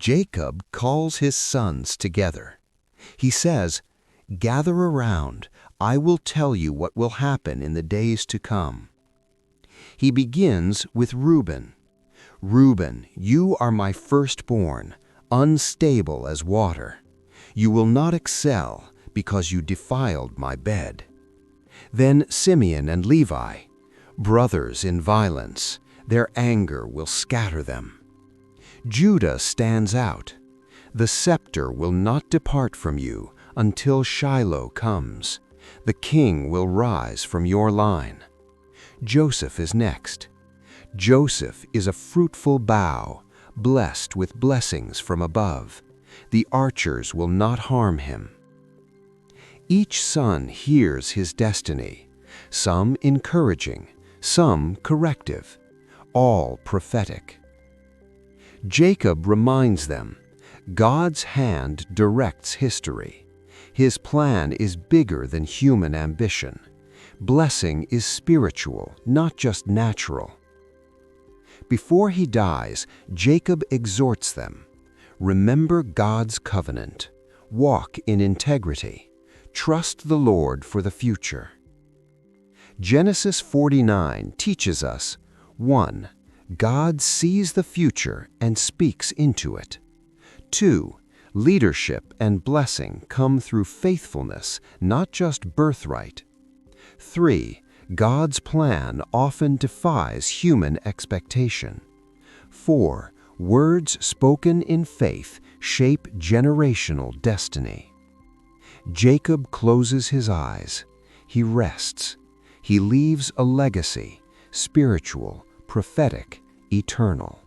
Jacob calls his sons together. He says, "Gather around, I will tell you what will happen in the days to come." He begins with Reuben. "Reuben, you are my firstborn, unstable as water. You will not excel because you defiled my bed." Then Simeon and Levi, brothers in violence, their anger will scatter them. Judah stands out. "The scepter will not depart from you until Shiloh comes. The king will rise from your line." Joseph is next. Joseph is a fruitful bough, blessed with blessings from above. The archers will not harm him. Each son hears his destiny, some encouraging, some corrective, all prophetic. Jacob reminds them, God's hand directs history. His plan is bigger than human ambition. Blessing is spiritual, not just natural. Before he dies, Jacob exhorts them, "Remember God's covenant. Walk in integrity. Trust the Lord for the future." Genesis 49 teaches us, 1. God sees the future and speaks into it. 2. Leadership and blessing come through faithfulness, not just birthright. 3. God's plan often defies human expectation. 4. Words spoken in faith shape generational destiny. Jacob closes his eyes. He rests. He leaves a legacy, spiritual, prophetic, eternal.